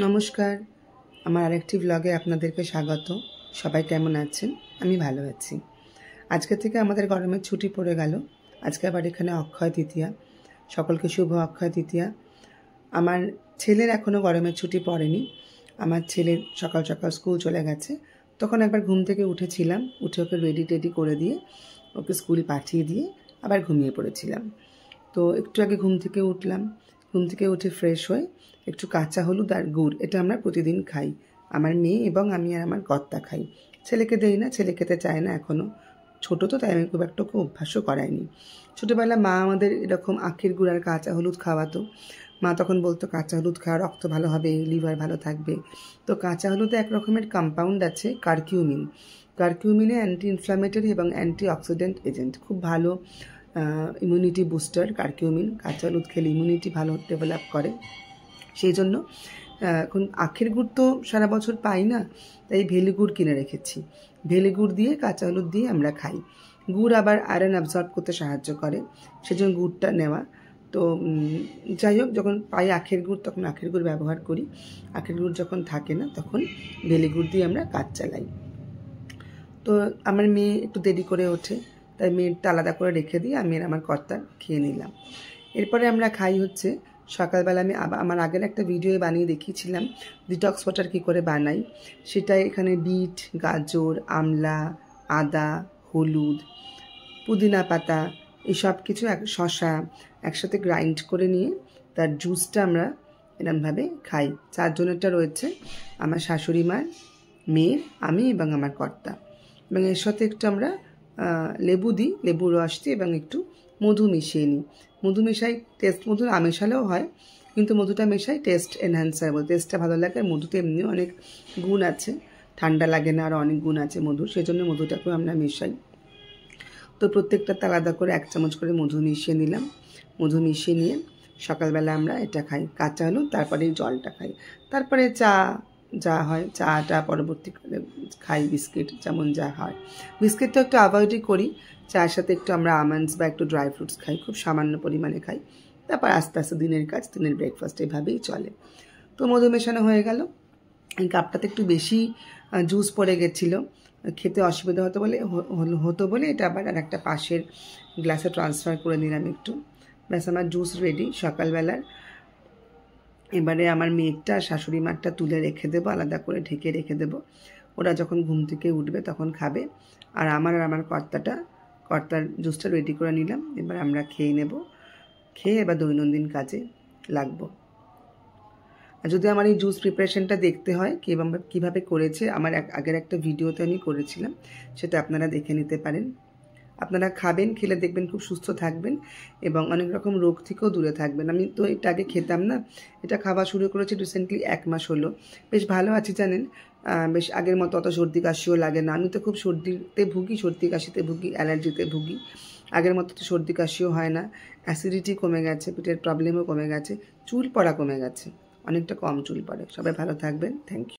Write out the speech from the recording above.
নমস্কার, আমার আরেকটি ব্লগে আপনাদেরকে স্বাগত। সবাই কেমন আছেন? আমি ভালো আছি। আজকে থেকে আমাদের গরমের ছুটি পড়ে গেল। আজকে আবার এখানে অক্ষয় তৃতীয়া। সকলকে শুভ অক্ষয় তৃতীয়া। আমার ছেলের এখনও গরমের ছুটি পড়েনি। আমার ছেলের সকাল সকাল স্কুল চলে গেছে। তখন একবার ঘুম থেকে উঠেছিলাম, উঠে ওকে রেডি করে দিয়ে ওকে স্কুল পাঠিয়ে দিয়ে আবার ঘুমিয়ে পড়েছিলাম। তো একটু আগে ঘুম থেকে উঠলাম। ঘুম থেকে উঠে ফ্রেশ হয়ে একটু কাঁচা হলুদ আর গুড়, এটা আমরা প্রতিদিন খাই। আমার মেয়ে এবং আমি আর আমার কর্তা খাই। ছেলেকে দেই না, ছেলে খেতে চায় না এখনও, ছোটো তো, তাই আমি খুব একটা অভ্যাসও করাইনি। ছোটোবেলা মা আমাদের এরকম আখের গুড় আর কাঁচা হলুদ খাওয়াতো। মা তখন বলতো কাঁচা হলুদ খাওয়া রক্ত ভালো হবে, লিভার ভালো থাকবে। তো কাঁচা হলুদে এক রকমের কম্পাউন্ড আছে কারকিউমিন। কারকিউমিনে অ্যান্টি ইনফ্ল্যামেটরি এবং অ্যান্টি অক্সিডেন্ট এজেন্ট, খুব ভালো ইমিউনিটি বুস্টার। কারকিউমিন কাঁচা হলুদ খেলে ইমিউনিটি ভালো ডেভেলপ করে। সেই জন্য এখন আখের গুড় তো সারা বছর পাই না, তাই ভেলি গুড় কিনে রেখেছি। ভেলি গুড় দিয়ে কাঁচা হলুদ দিয়ে আমরা খাই। গুড় আবার আয়রন অ্যাবজর্ব করতে সাহায্য করে, সেজন্য গুড়টা নেওয়া। তো যাই হোক, যখন পাই আখের গুড় তখন আখের গুড় ব্যবহার করি। আখের গুড় যখন থাকে না তখন ভেলি গুড় দিয়ে আমরা কাজ চালাই। তো আমার মেয়ে একটু দেরি করে ওঠে, তাই মেয়েরটা আলাদা করে রেখে দিয়ে আমি আমার কর্তার খেয়ে নিলাম। এরপরে আমরা খাই হচ্ছে সকালবেলা। আমি আমার আগের একটা ভিডিও বানিয়ে দেখিয়েছিলাম ডিটক্স ওয়াটার কী করে বানাই। সেটা এখানে বিট, গাজর, আমলা, আদা, হলুদ, পুদিনা পাতা, এই সব কিছু শসা একসাথে গ্রাইন্ড করে নিয়ে তার জুসটা আমরা এরমভাবে খাই। 4 জনেরটা রয়েছে, আমার শাশুড়ি মার, মেয়ের, আমি এবং আমার কর্তা। এবং এর সাথে একটু আমরা লেবু দিই, লেবুর রস দিই এবং একটু মধু মিশিয়ে নিই। মধু মেশাই, টেস্ট মধু না মেশালেও হয়, কিন্তু মধুটা মেশাই টেস্ট এনহ্যান্সার বলে, টেস্টটা ভালো লাগে। আর মধুতে এমনিও অনেক গুণ আছে, ঠান্ডা লাগে না, আর অনেক গুণ আছে মধুর, সেই জন্য মধুটাকেও আমরা মেশাই। তো প্রত্যেকটাতে আলাদা করে 1 চামচ করে মধু মিশিয়ে নিলাম। মধু মিশিয়ে নিয়ে সকালবেলা আমরা এটা খাই, কাঁচা হলুদ, তারপরে জলটা খাই। তারপরে যা হয় চাটা পরবর্তীকালে খাই, বিস্কিট যেমন যা হয়। বিস্কিটটা একটু অ্যাভয়েডই করি। চায়ের সাথে একটু আমরা আমন্ডস বা একটু ড্রাই ফ্রুটস খাই, খুব সামান্য পরিমাণে খাই। তারপর আস্তে আস্তে দিনের কাজ, দিনের ব্রেকফাস্ট এভাবেই চলে। তো মধু মেশানো হয়ে গেল। এই কাপটাতে একটু বেশি জুস পড়ে গেছিলো, খেতে অসুবিধা হতো বলে এটা আবার আর একটা পাশের গ্লাসে ট্রান্সফার করে নিলাম একটু। ব্যাস, আমার জুস রেডি সকালবেলার। এবারে আমার মেয়েরটা, শাশুড়ি মারটা তুলে রেখে দেবো, আলাদা করে ঢেকে রেখে দেবো। ওরা যখন ঘুম থেকে উঠবে তখন খাবে। আর আমার কর্তার জুসটা রেডি করে নিলাম। এবার আমরা খেয়ে নেব, খেয়ে এবার দৈনন্দিন কাজে লাগবো। আর যদি আমার এই জুস প্রিপারেশনটা দেখতে হয় কীভাবে করেছে, আমার আগের একটা ভিডিওতে আমি করেছিলাম, সেটা আপনারা দেখে নিতে পারেন। আপনারা খাবেন, খেলে দেখবেন খুব সুস্থ থাকবেন এবং অনেক রকম রোগ থেকেও দূরে থাকবেন। আমি তো এটা আগে খেতাম না, এটা খাওয়া শুরু করেছি রিসেন্টলি 1 মাস হলো। বেশ ভালো আছি জানেন, বেশ আগের মতো অত সর্দি কাশিও লাগে না। আমি তো খুব সর্দিতে ভুগি, সর্দি কাশিতে ভুগি, অ্যালার্জিতে ভুগি। আগের মতো তো সর্দি কাশিও হয় না, অ্যাসিডিটি কমে গেছে, পেটের প্রবলেমও কমে গেছে, চুল পড়া কমে গেছে, অনেকটা কম চুল পড়ে। সবাই ভালো থাকবেন, থ্যাংক ইউ।